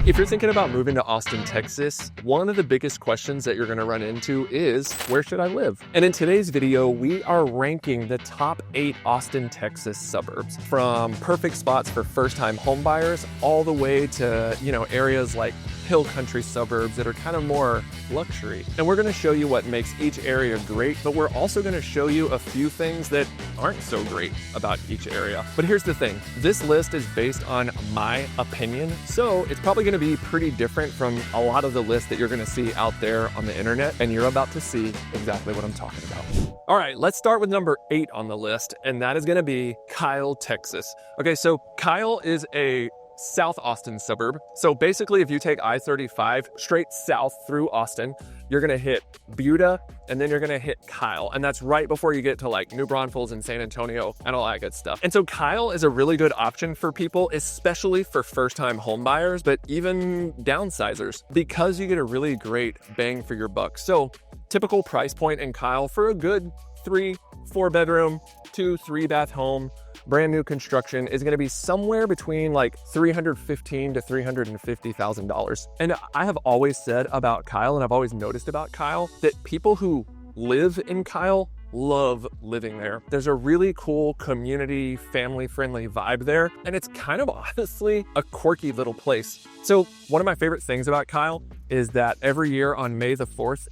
If you're thinking about moving to Austin, Texas, one of the biggest questions that you're gonna run into is, where should I live? And in today's video, we are ranking the top 8 Austin, Texas suburbs, from perfect spots for first-time homebuyers all the way to, areas like hill country suburbs that are kind of more luxury. And we're gonna show you what makes each area great, but we're also gonna show you a few things that aren't so great about each area. But here's the thing, this list is based on my opinion, so it's probably gonna be pretty different from a lot of the lists that you're gonna see out there on the internet, and you're about to see exactly what I'm talking about. All right, let's start with number 8 on the list, and that is gonna be Kyle, Texas. Okay, so Kyle is a South Austin suburb. So basically, if you take I-35 straight south through Austin, you're gonna hit Buda, and then you're gonna hit Kyle. And that's right before you get to like New Braunfels and San Antonio and all that good stuff. And so Kyle is a really good option for people, especially for first-time home buyers, but even downsizers, because you get a really great bang for your buck. So typical price point in Kyle for a good 3-4 bedroom, 2-3 bath home, brand new construction is going to be somewhere between like $315,000 to $350,000. And I have always said about Kyle, and I've always noticed about Kyle, that people who live in Kyle love living there. There's a really cool community, family-friendly vibe there, and it's kind of honestly a quirky little place. So one of my favorite things about Kyle is that every year on May the 4th,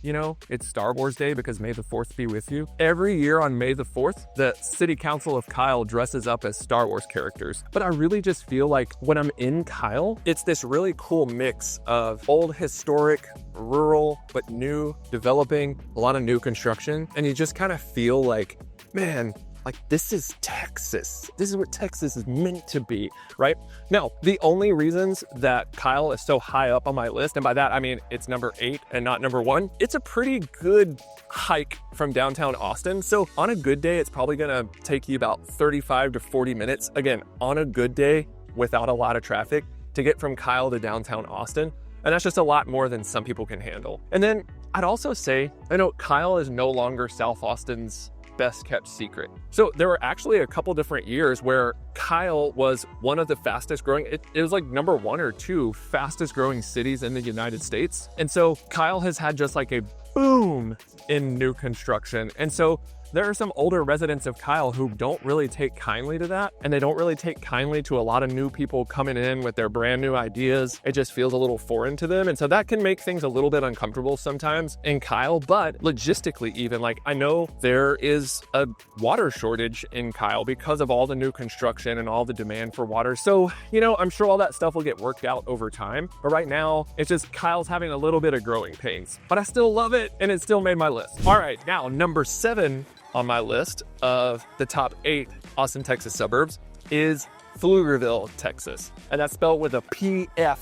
it's Star Wars Day because May the 4th be with you. Every year on May the 4th, the City Council of Kyle dresses up as Star Wars characters. But I really just feel like when I'm in Kyle, it's this really cool mix of old historic, rural, but new, developing, a lot of new construction. And you just kind of feel like, man, like this is Texas. This is what Texas is meant to be, right? Now, the only reasons that Kyle is so high up on my list, and by that I mean it's number 8 and not number 1, it's a pretty good hike from downtown Austin. So on a good day, it's probably gonna take you about 35 to 40 minutes, again, on a good day without a lot of traffic, to get from Kyle to downtown Austin. And that's just a lot more than some people can handle. And then I'd also say, I know Kyle is no longer South Austin's best kept secret. So there were actually a couple different years where Kyle was one of the fastest growing, it was like number 1 or 2 fastest growing cities in the United States. And so Kyle has had just like a boom in new construction. And so there are some older residents of Kyle who don't really take kindly to that, and they don't really take kindly to a lot of new people coming in with their brand new ideas. It just feels a little foreign to them, and so that can make things a little bit uncomfortable sometimes in Kyle. But logistically, even, like, I know there is a water shortage in Kyle because of all the new construction and all the demand for water. So, I'm sure all that stuff will get worked out over time, but right now it's just Kyle's having a little bit of growing pains, but I still love it, and it still made my list. All right, now number 7 on my list of the top 8 Austin, Texas suburbs is Pflugerville, Texas. And that's spelled with a PF.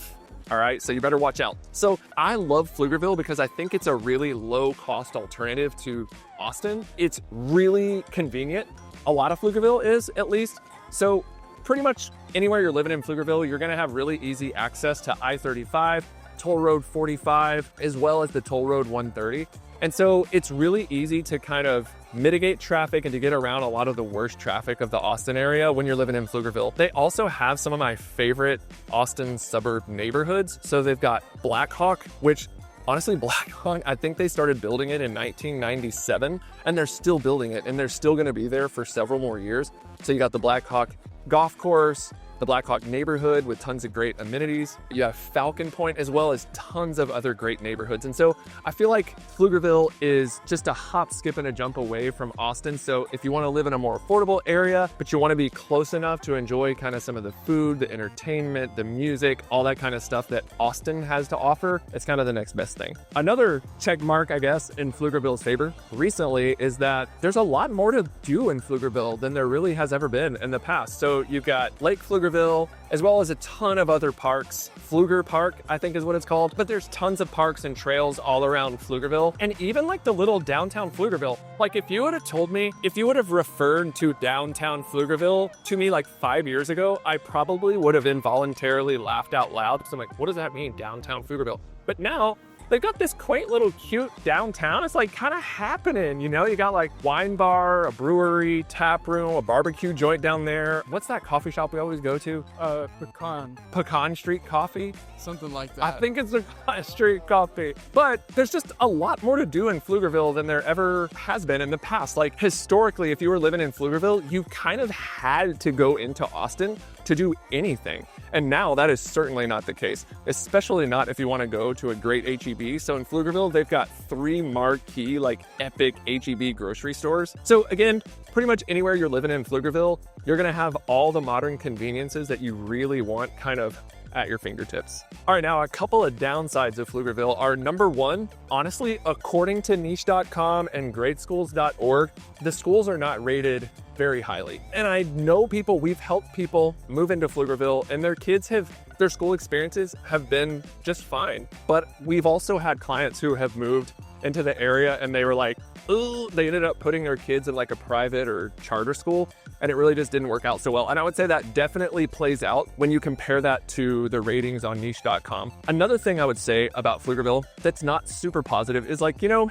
All right, so you better watch out. So I love Pflugerville because I think it's a really low cost alternative to Austin. It's really convenient. A lot of Pflugerville is, at least. So pretty much anywhere you're living in Pflugerville, you're gonna have really easy access to I-35, Toll Road 45, as well as the Toll Road 130. And so it's really easy to kind of mitigate traffic and to get around a lot of the worst traffic of the Austin area when you're living in Pflugerville. They also have some of my favorite Austin suburb neighborhoods. So they've got Blackhawk, which honestly, Blackhawk, I think they started building it in 1997, and they're still building it, and they're still gonna be there for several more years. So you got the Blackhawk golf course, the Blackhawk neighborhood with tons of great amenities. You have Falcon Point, as well as tons of other great neighborhoods. And so I feel like Pflugerville is just a hop, skip, and a jump away from Austin. So if you want to live in a more affordable area, but you want to be close enough to enjoy kind of some of the food, the entertainment, the music, all that kind of stuff that Austin has to offer, it's kind of the next best thing. Another check mark, I guess, in Pflugerville's favor recently is that there's a lot more to do in Pflugerville than there really has ever been in the past. So you've got Lake Pflugerville, as well as a ton of other parks. Pfluger Park, I think is what it's called. But there's tons of parks and trails all around Pflugerville. And even like the little downtown Pflugerville. Like if you would have told me, if you would have referred to downtown Pflugerville to me like 5 years ago, I probably would have involuntarily laughed out loud. So I'm like, what does that mean, downtown Pflugerville? But now they've got this quaint little cute downtown. It's like kind of happening, you know? You got like wine bar, a brewery, tap room, a barbecue joint down there. What's that coffee shop we always go to? Pecan Street Coffee? Something like that. I think it's Pecan Street Coffee. But there's just a lot more to do in Pflugerville than there ever has been in the past. Like historically, if you were living in Pflugerville, you kind of had to go into Austin to do anything. And now that is certainly not the case, especially not if you want to go to a great H-E-B. So in Pflugerville, they've got 3 marquee, like epic H-E-B grocery stores. So again, pretty much anywhere you're living in Pflugerville, you're gonna have all the modern conveniences that you really want kind of at your fingertips. All right, now a couple of downsides of Pflugerville are number 1, honestly, according to niche.com and gradeschools.org, the schools are not rated very highly. And I know we've helped people move into Pflugerville and their school experiences have been just fine. But we've also had clients who have moved into the area and they were like, ooh, they ended up putting their kids in like a private or charter school and it really just didn't work out so well. And I would say that definitely plays out when you compare that to the ratings on niche.com. Another thing I would say about Pflugerville that's not super positive is like, you know,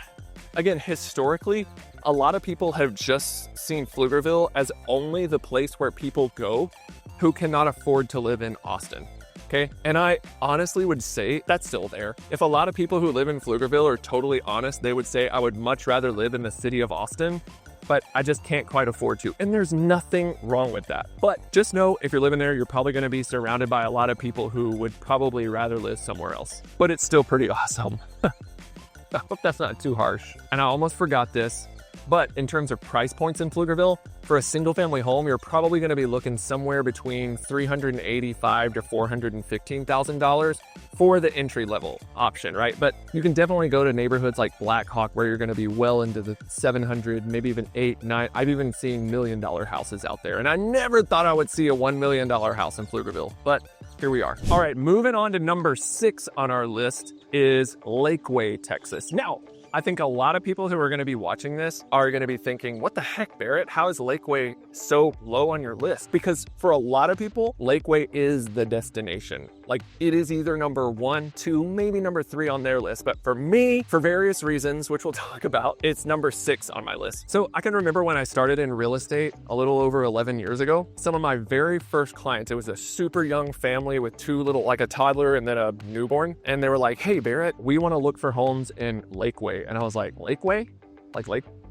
again, historically, a lot of people have just seen Pflugerville as only the place where people go who cannot afford to live in Austin. Okay, and I honestly would say that's still there. If a lot of people who live in Pflugerville are totally honest, they would say, I would much rather live in the city of Austin, but I just can't quite afford to. And there's nothing wrong with that. But just know if you're living there, you're probably gonna be surrounded by a lot of people who would probably rather live somewhere else. But it's still pretty awesome. I hope that's not too harsh. And I almost forgot this, but in terms of price points in Pflugerville, for a single family home, you're probably gonna be looking somewhere between $385,000 to $415,000 for the entry level option, right? But you can definitely go to neighborhoods like Black Hawk where you're gonna be well into the 700, maybe even 8, 9. I've even seen $1 million houses out there. And I never thought I would see a $1 million house in Pflugerville, but here we are. All right, moving on to number 6 on our list is Lakeway, Texas. Now, I think a lot of people who are going to be watching this are going to be thinking, what the heck, Barrett? How is Lakeway so low on your list? Because for a lot of people, Lakeway is the destination. Like it is either number 1, 2, maybe number 3 on their list. But for me, for various reasons, which we'll talk about, it's number 6 on my list. So I can remember when I started in real estate a little over 11 years ago, some of my very first clients, it was a super young family with 2 little, like a toddler and then a newborn. And they were like, hey, Barrett, we want to look for homes in Lakeway. And I was like, Lakeway? Like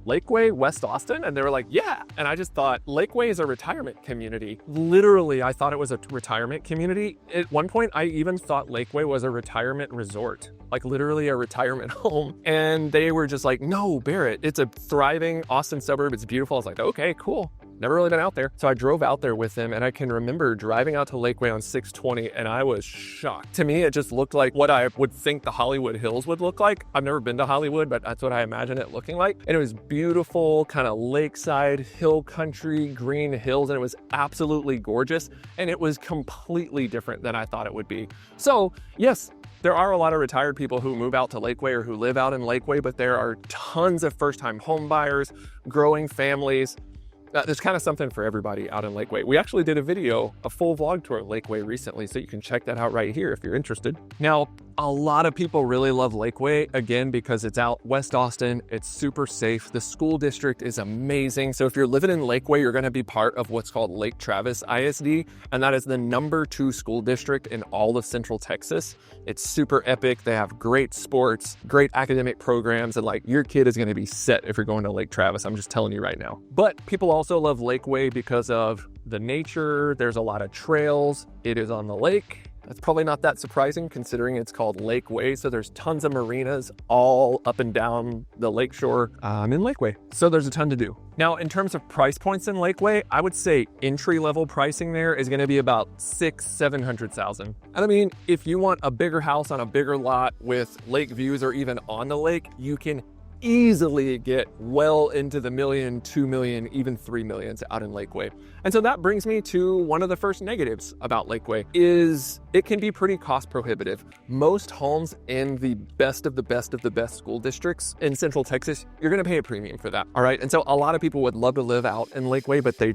Lakeway, West Austin? And they were like, yeah. And I just thought, Lakeway is a retirement community. Literally, I thought it was a retirement community. At one point, I even thought Lakeway was a retirement resort, like literally a retirement home. And they were just like, no, Barrett, it's a thriving Austin suburb. It's beautiful. I was like, okay, cool. Never really been out there. So I drove out there with them and I can remember driving out to Lakeway on 620 and I was shocked. To me, it just looked like what I would think the Hollywood Hills would look like. I've never been to Hollywood, but that's what I imagine it looking like. And it was beautiful, kind of lakeside, hill country, green hills, and it was absolutely gorgeous. And it was completely different than I thought it would be. So yes, there are a lot of retired people who move out to Lakeway or who live out in Lakeway, but there are tons of first-time home buyers, growing families. There's kind of something for everybody out in Lakeway. We actually did a full vlog tour of Lakeway recently, so you can check that out right here if you're interested. Now, a lot of people really love Lakeway, again, because it's out West Austin, it's super safe, the school district is amazing. So if you're living in Lakeway, you're gonna be part of what's called Lake Travis ISD, and that is the number 2 school district in all of Central Texas. It's super epic, they have great sports, great academic programs, and like your kid is gonna be set if you're going to Lake Travis, I'm just telling you right now. But people also love Lakeway because of the nature, there's a lot of trails, it is on the lake. That's probably not that surprising considering it's called Lakeway. So there's tons of marinas all up and down the lakeshore in Lakeway. So there's a ton to do. Now, in terms of price points in Lakeway, I would say entry-level pricing there is gonna be about $600,000-$700,000. And I mean, if you want a bigger house on a bigger lot with lake views or even on the lake, you can easily get well into the $1 million, $2 million, even $3 million out in Lakeway. And so that brings me to one of the first negatives about Lakeway is it can be pretty cost prohibitive. Most homes in the best of the best of the best school districts in Central Texas, you're gonna pay a premium for that, all right? And so a lot of people would love to live out in Lakeway, but they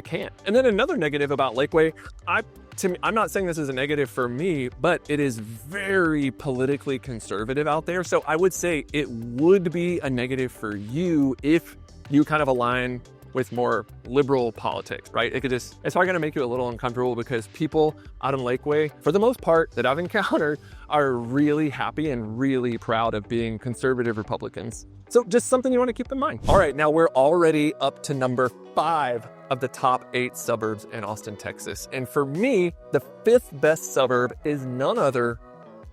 can't. And then another negative about Lakeway, I to me, I'm not saying this is a negative for me, but it is very politically conservative out there. So I would say it would be a negative for you if you kind of align with more liberal politics, right? It's probably gonna make you a little uncomfortable because people out in Lakeway, for the most part that I've encountered, are really happy and really proud of being conservative Republicans. So just something you wanna keep in mind. All right, now we're already up to number 5 of the top 8 suburbs in Austin, Texas. And for me, the 5th best suburb is none other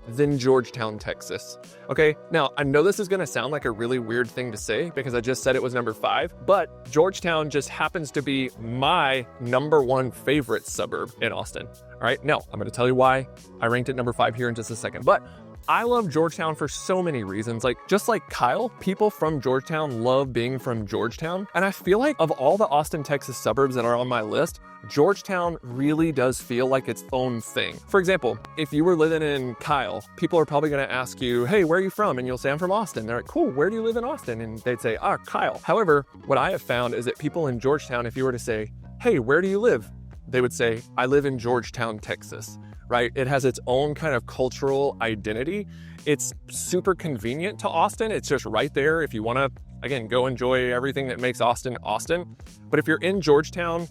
than Georgetown, Texas. Okay, now I know this is gonna sound like a really weird thing to say because I just said it was number 5, but Georgetown just happens to be my number 1 favorite suburb in Austin. All right, now I'm gonna tell you why I ranked it number 5 here in just a second, but I love Georgetown for so many reasons. Like, just like Kyle, people from Georgetown love being from Georgetown. And I feel like of all the Austin, Texas suburbs that are on my list, Georgetown really does feel like its own thing. For example, if you were living in Kyle, people are probably gonna ask you, hey, where are you from? And you'll say, I'm from Austin. They're like, cool, where do you live in Austin? And they'd say, Kyle. However, what I have found is that people in Georgetown, if you were to say, hey, where do you live? They would say, I live in Georgetown, Texas. Right? It has its own kind of cultural identity. It's super convenient to Austin. It's just right there if you want to, again, go enjoy everything that makes Austin, Austin. But if you're in Georgetown,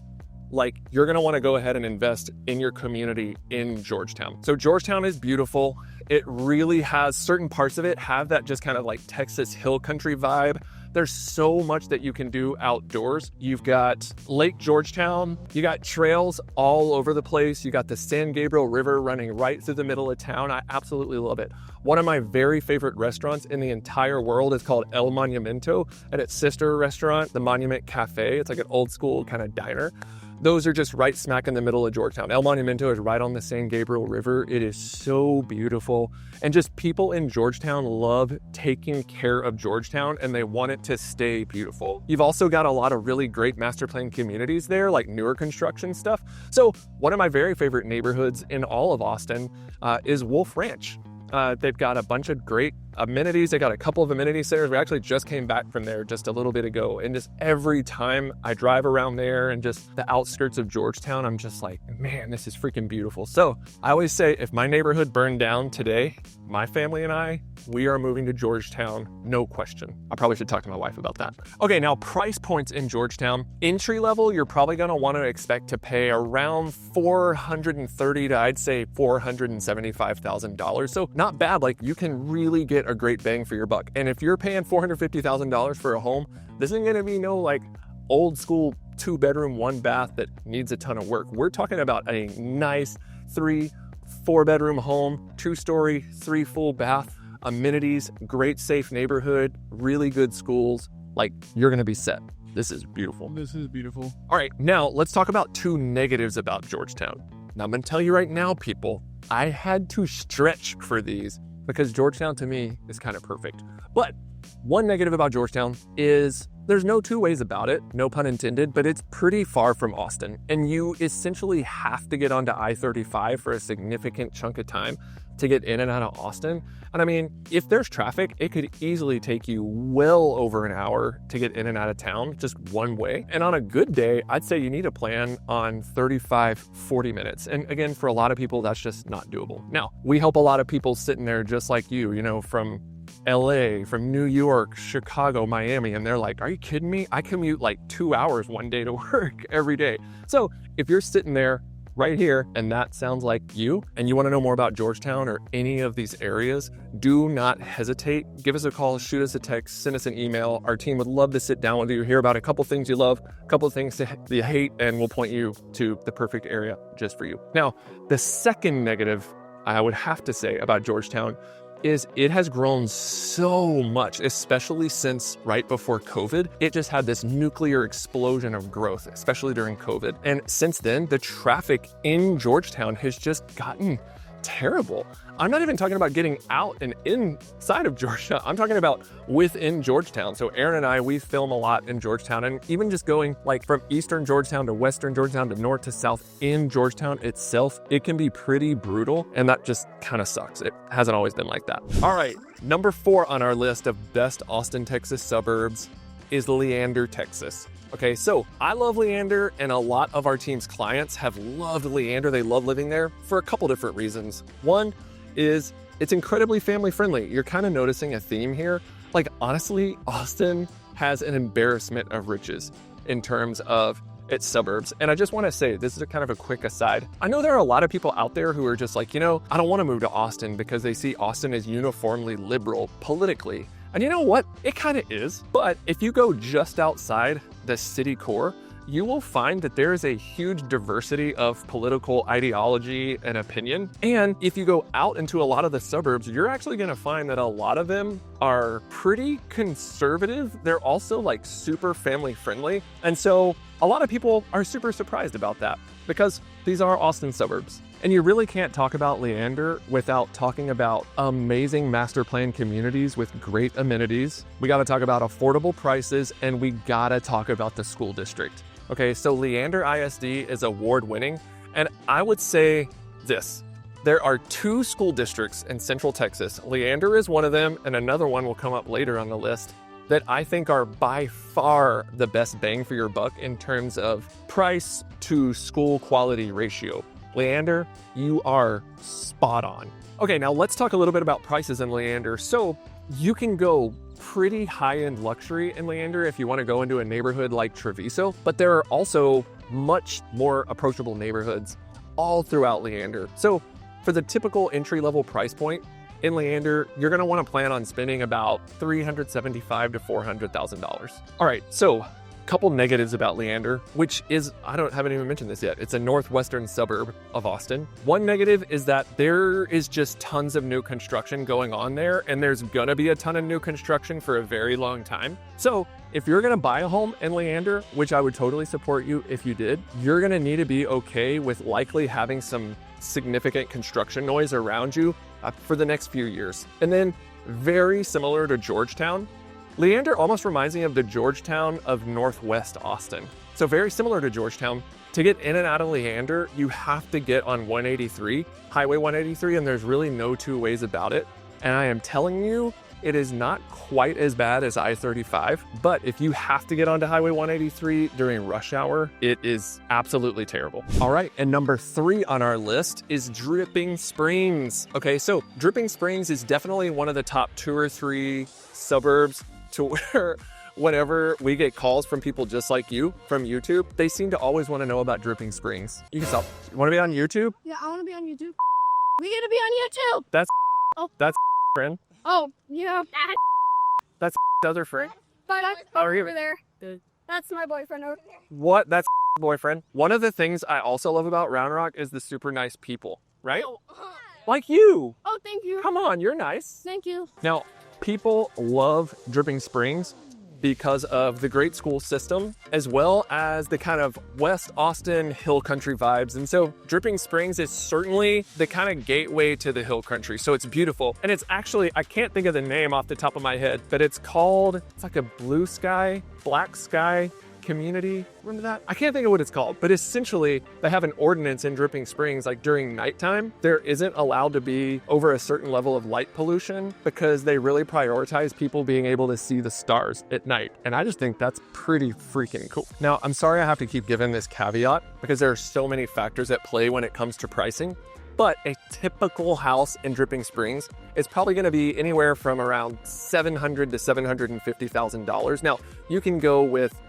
like, you're going to want to go ahead and invest in your community in Georgetown. So Georgetown is beautiful. It really has, certain parts of it have that just kind of like Texas hill country vibe. There's so much that you can do outdoors. You've got Lake Georgetown, you got trails all over the place. You got the San Gabriel River running right through the middle of town. I absolutely love it. One of my very favorite restaurants in the entire world is called El Monumento, and its sister restaurant, the Monument Cafe. It's like an old school kind of diner. Those are just right smack in the middle of Georgetown. El Monumento is right on the San Gabriel River. It is so beautiful. And just people in Georgetown love taking care of Georgetown and they want it to stay beautiful. You've also got a lot of really great master plan communities there, like newer construction stuff. So one of my very favorite neighborhoods in all of Austin is Wolf Ranch. They've got a bunch of great amenities. They got a couple of amenity centers. We actually just came back from there just a little bit ago. And just every time I drive around there and just the outskirts of Georgetown, I'm just like, man, this is freaking beautiful. So I always say, if my neighborhood burned down today, my family and I, we are moving to Georgetown, no question. I probably should talk to my wife about that. Okay, now price points in Georgetown. Entry level, you're probably gonna wanna expect to pay around $430,000 to, I'd say, $475,000. So not bad, like you can really get a great bang for your buck. And if you're paying $450,000 for a home, this isn't gonna be no like old school 2-bedroom, 1-bath that needs a ton of work. We're talking about a nice 3-4-bedroom home, 2-story, 3 full bath, amenities, great safe neighborhood, really good schools. Like, you're gonna be set. This is beautiful. This is beautiful. All right, now let's talk about 2 negatives about Georgetown. Now I'm gonna tell you right now, people, I had to stretch for these because Georgetown to me is kind of perfect. But one negative about Georgetown is there's no 2 ways about it, no pun intended, but it's pretty far from Austin. And you essentially have to get onto I-35 for a significant chunk of time to get in and out of Austin. And I mean, if there's traffic, it could easily take you well over an hour to get in and out of town, just one way. And on a good day, I'd say you need to plan on 35, 40 minutes. And again, for a lot of people, that's just not doable. Now, we help a lot of people sitting there just like you know, from LA, from New York, Chicago, Miami, and they're like, are you kidding me? I commute like 2 hours one day to work every day. So if you're sitting there right here and that sounds like you, and you want to know more about Georgetown or any of these areas, do not hesitate. Give us a call, shoot us a text, send us an email. Our team would love to sit down with you, hear about a couple things you love, a couple of things that you hate, and we'll point you to the perfect area just for you. Now, the second negative I would have to say about Georgetown is it has grown so much, especially since right before COVID. It just had this nuclear explosion of growth, especially during COVID. And since then, the traffic in Georgetown has just gotten terrible. I'm not even talking about getting out and inside of Georgetown. I'm talking about within Georgetown. So Aaron and I, we film a lot in Georgetown, and even just going like from Eastern Georgetown to Western Georgetown to North to South in Georgetown itself, it can be pretty brutal. And that just kind of sucks. It hasn't always been like that. All right, number 4 on our list of best Austin, Texas suburbs is Leander, Texas. Okay, so I love Leander, and a lot of our team's clients have loved Leander. They love living there for a couple different reasons. One is it's incredibly family friendly. You're kind of noticing a theme here. Like, honestly, Austin has an embarrassment of riches in terms of its suburbs. And I just want to say, this is a kind of a quick aside. I know there are a lot of people out there who are just like, I don't want to move to Austin because they see Austin as uniformly liberal politically. And you know what? It kind of is. But if you go just outside the city core, you will find that there is a huge diversity of political ideology and opinion. And if you go out into a lot of the suburbs, you're actually going to find that a lot of them are pretty conservative. They're also like super family friendly. And so a lot of people are super surprised about that because these are Austin suburbs. And you really can't talk about Leander without talking about amazing master plan communities with great amenities. We got to talk about affordable prices, and we got to talk about the school district. Okay, so Leander ISD is award winning, and I would say this. There are 2 school districts in Central Texas. Leander is one of them, and another one will come up later on the list that I think are by far the best bang for your buck in terms of price to school quality ratio. Leander, you are spot on. Okay, now let's talk a little bit about prices in Leander. So you can go pretty high-end luxury in Leander if you want to go into a neighborhood like Treviso, but there are also much more approachable neighborhoods all throughout Leander. So for the typical entry-level price point in Leander, you're going to want to plan on spending about $375,000 to $400,000. All right, so couple negatives about Leander, which is, haven't even mentioned this yet. It's a northwestern suburb of Austin. One negative is that there is just tons of new construction going on there, and there's gonna be a ton of new construction for a very long time. So if you're gonna buy a home in Leander, which I would totally support you if you did, you're gonna need to be okay with likely having some significant construction noise around you for the next few years. And then very similar to Georgetown, Leander almost reminds me of the Georgetown of Northwest Austin. So very similar to Georgetown. To get in and out of Leander, you have to get on 183, Highway 183, and there's really no two ways about it. And I am telling you, it is not quite as bad as I-35, but if you have to get onto Highway 183 during rush hour, it is absolutely terrible. All right, and number 3 on our list is Dripping Springs. Okay, so Dripping Springs is definitely one of the top 2 or 3 suburbs to where whenever we get calls from people just like you from YouTube, they seem to always want to know about Dripping Springs. You can stop. You want to be on YouTube? Yeah, I want to be on YouTube. We get to be on YouTube. That's friend. Oh, yeah. That's other friend. But How are you? over there. That's my boyfriend. What? That's boyfriend. One of the things I also love about Round Rock is the super nice people, right? Like you. Oh, thank you. Come on, you're nice. Thank you. Now, people love Dripping Springs because of the great school system, as well as the kind of West Austin hill country vibes. And so Dripping Springs is certainly the kind of gateway to the hill country. So it's beautiful. And it's actually, I can't think of the name off the top of my head, but it's like a blue sky, black sky community. Remember that? I can't think of what it's called, but essentially they have an ordinance in Dripping Springs, like during nighttime, there isn't allowed to be over a certain level of light pollution because they really prioritize people being able to see the stars at night. And I just think that's pretty freaking cool. Now, I'm sorry I have to keep giving this caveat because there are so many factors at play when it comes to pricing. But a typical house in Dripping Springs is probably going to be anywhere from around $700,000 to $750,000. Now, you can go with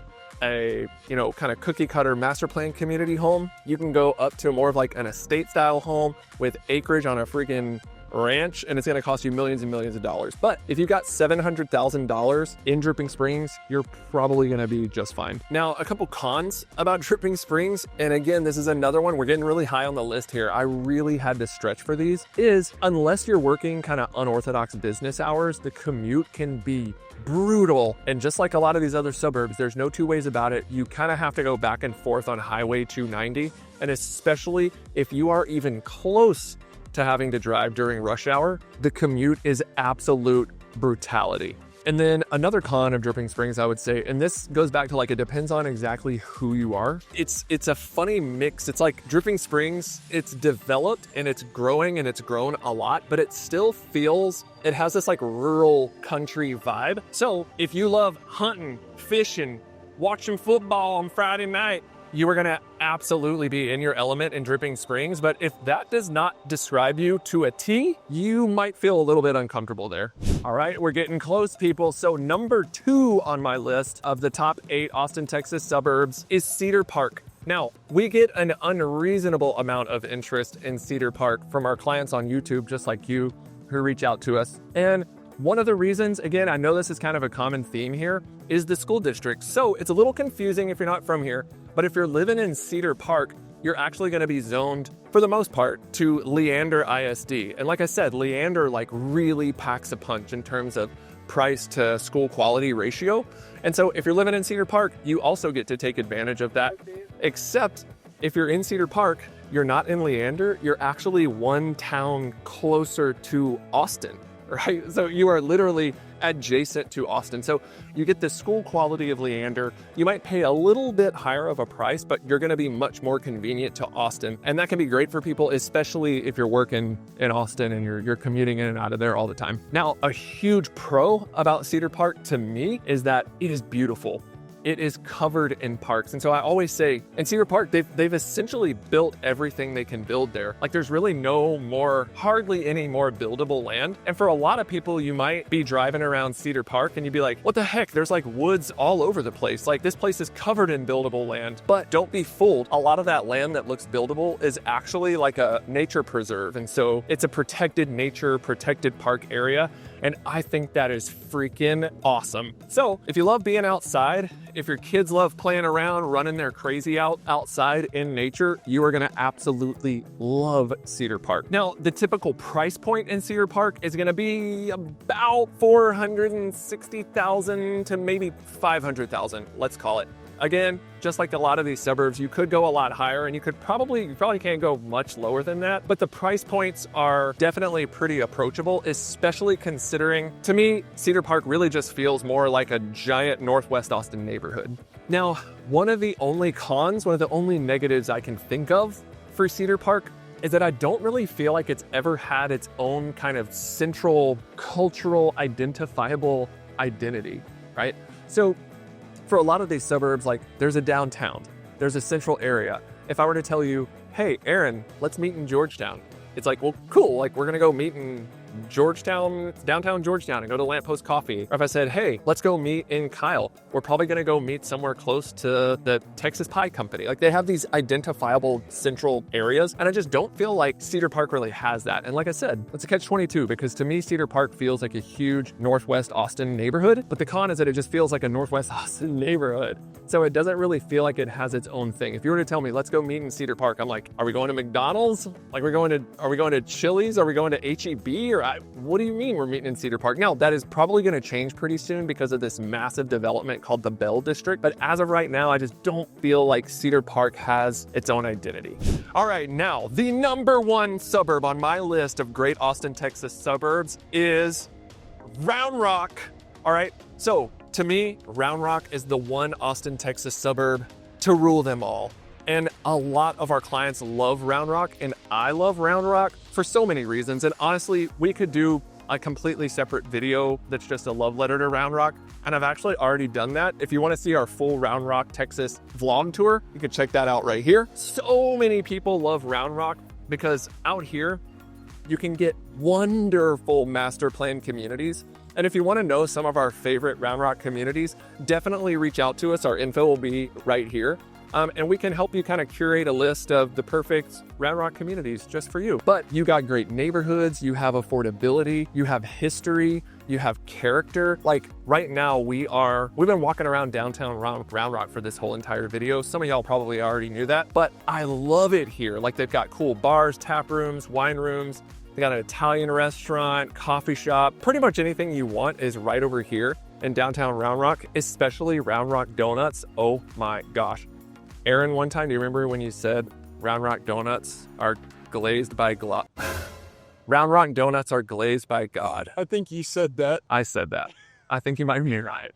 a, kind of cookie cutter master plan community home. You can go up to more of like an estate style home with acreage on a freaking ranch, and it's going to cost you millions and millions of dollars. But if you got $700,000 in Dripping Springs, you're probably going to be just fine. Now, a couple cons about Dripping Springs, and again, this is another one, we're getting really high on the list here. I really had to stretch for these, is unless you're working kind of unorthodox business hours, the commute can be brutal. And just like a lot of these other suburbs, there's no two ways about it. You kind of have to go back and forth on Highway 290. And especially if you are even close to having to drive during rush hour, the commute is absolute brutality. And then another con of Dripping Springs, I would say, and this goes back to like, it depends on exactly who you are. It's a funny mix. It's like Dripping Springs, it's developed and it's growing and it's grown a lot, but it still feels, it has this like rural country vibe. So if you love hunting, fishing, watching football on Friday night, you are gonna absolutely be in your element in Dripping Springs. But if that does not describe you to a T, you might feel a little bit uncomfortable there. All right, we're getting close, people. So number 2 on my list of the top 8 Austin, Texas suburbs is Cedar Park. Now, we get an unreasonable amount of interest in Cedar Park from our clients on YouTube, just like you, who reach out to us. And one of the reasons, again, I know this is kind of a common theme here, is the school district. So it's a little confusing if you're not from here, but if you're living in Cedar Park, you're actually gonna be zoned, for the most part, to Leander ISD. And like I said, Leander like really packs a punch in terms of price to school quality ratio. And so if you're living in Cedar Park, you also get to take advantage of that. Except if you're in Cedar Park, you're not in Leander, you're actually one town closer to Austin, right? So you are literally adjacent to Austin. So you get the school quality of Leander. You might pay a little bit higher of a price, but you're gonna be much more convenient to Austin. And that can be great for people, especially if you're working in Austin and you're commuting in and out of there all the time. Now, a huge pro about Cedar Park to me is that it is beautiful. It is covered in parks. And so I always say, in Cedar Park, they've essentially built everything they can build there. Like there's really hardly any more buildable land. And for a lot of people, you might be driving around Cedar Park and you'd be like, what the heck? There's like woods all over the place. Like this place is covered in buildable land. But don't be fooled. A lot of that land that looks buildable is actually like a nature preserve. And so it's a protected nature, protected park area. And I think that is freaking awesome. So if you love being outside, if your kids love playing around, running their crazy outside in nature, you are gonna absolutely love Cedar Park. Now, the typical price point in Cedar Park is gonna be about $460,000 to maybe $500,000, let's call it. Again, just like a lot of these suburbs, you could go a lot higher and you probably can't go much lower than that, but the price points are definitely pretty approachable, especially considering, to me, Cedar Park really just feels more like a giant Northwest Austin neighborhood. Now, one of the only negatives I can think of for Cedar Park is that I don't really feel like it's ever had its own kind of central cultural identifiable identity, right? So for a lot of these suburbs, like there's a downtown, there's a central area. If I were to tell you, hey, Aaron, let's meet in Georgetown. It's like, well, cool. Like we're gonna go meet in Georgetown, downtown Georgetown, and go to Lamppost Coffee. Or if I said, hey, let's go meet in Kyle, we're probably gonna go meet somewhere close to the Texas Pie Company. Like they have these identifiable central areas, and I just don't feel like Cedar Park really has that. And like I said, it's a catch-22 because to me, Cedar Park feels like a huge Northwest Austin neighborhood, but the con is that it just feels like a Northwest Austin neighborhood. So it doesn't really feel like it has its own thing. If you were to tell me, let's go meet in Cedar Park, I'm like, are we going to McDonald's? Like are we going to Chili's? Are we going to H-E-B? Or what do you mean we're meeting in Cedar Park? Now, that is probably going to change pretty soon because of this massive development called the Bell District. But as of right now, I just don't feel like Cedar Park has its own identity. All right, now, the number 1 suburb on my list of great Austin, Texas suburbs is Round Rock. All right, so to me, Round Rock is the one Austin, Texas suburb to rule them all. And a lot of our clients love Round Rock, and I love Round Rock for so many reasons. And honestly, we could do a completely separate video that's just a love letter to Round Rock. And I've actually already done that. If you want to see our full Round Rock, Texas vlog tour, you can check that out right here. So many people love Round Rock because out here, you can get wonderful master plan communities. And if you want to know some of our favorite Round Rock communities, definitely reach out to us. Our info will be right here. And we can help you kind of curate a list of the perfect Round Rock communities just for you. But you got great neighborhoods, you have affordability, you have history, you have character. Like right now we've been walking around downtown Round Rock for this whole entire video. Some of y'all probably already knew that, but I love it here. Like they've got cool bars, tap rooms, wine rooms. They got an Italian restaurant, coffee shop. Pretty much anything you want is right over here in downtown Round Rock, especially Round Rock Donuts. Oh my gosh. Aaron, one time, do you remember when you said Round Rock donuts are glazed by Round Rock donuts are glazed by God? I think you said that. I said that. I think you might be right.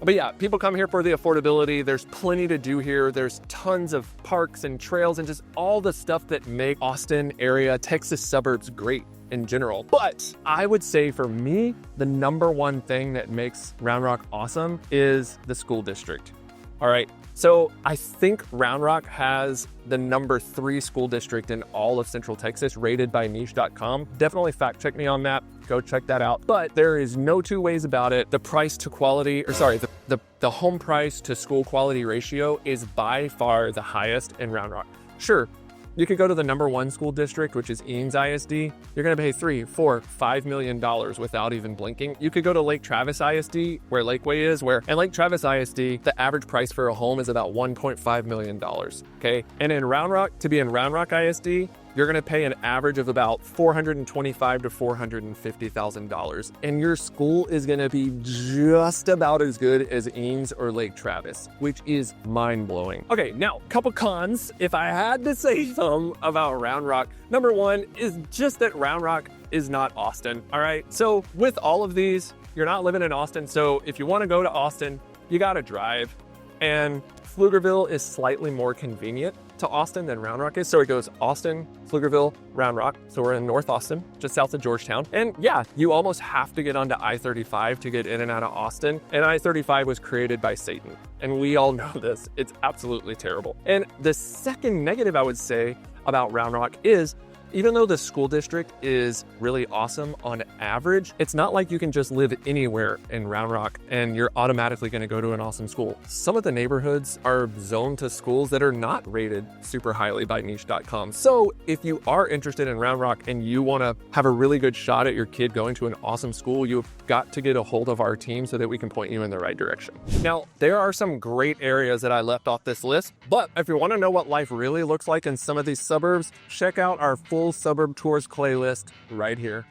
But yeah, people come here for the affordability. There's plenty to do here. There's tons of parks and trails and just all the stuff that make Austin area, Texas suburbs great in general. But I would say for me, the number 1 thing that makes Round Rock awesome is the school district. All right, so I think Round Rock has the #3 school district in all of Central Texas, rated by niche.com. Definitely fact check me on that. Go check that out. But there is no two ways about it. The price to quality, or sorry, the home price to school quality ratio is by far the highest in Round Rock. Sure, you could go to the #1 school district, which is Eanes ISD. You're gonna pay $3, $4, $5 million without even blinking. You could go to Lake Travis ISD, where Lakeway is, and Lake Travis ISD, the average price for a home is about $1.5 million, okay? And in Round Rock, to be in Round Rock ISD, you're gonna pay an average of about $425,000 to $450,000. And your school is gonna be just about as good as Eanes or Lake Travis, which is mind-blowing. Okay, now, couple cons. If I had to say some about Round Rock, #1 is just that Round Rock is not Austin, all right? So with all of these, you're not living in Austin, so if you wanna go to Austin, you gotta drive. And Pflugerville is slightly more convenient to Austin than Round Rock is. So it goes Austin, Pflugerville, Round Rock. So we're in North Austin, just south of Georgetown. And yeah, you almost have to get onto I-35 to get in and out of Austin. And I-35 was created by Satan. And we all know this. It's absolutely terrible. And the second negative I would say about Round Rock is, even though the school district is really awesome on average, it's not like you can just live anywhere in Round Rock and you're automatically going to go to an awesome school. Some of the neighborhoods are zoned to schools that are not rated super highly by niche.com. So if you are interested in Round Rock and you want to have a really good shot at your kid going to an awesome school, you've got to get a hold of our team so that we can point you in the right direction. Now, there are some great areas that I left off this list, but if you want to know what life really looks like in some of these suburbs, check out our full suburb tours playlist right here.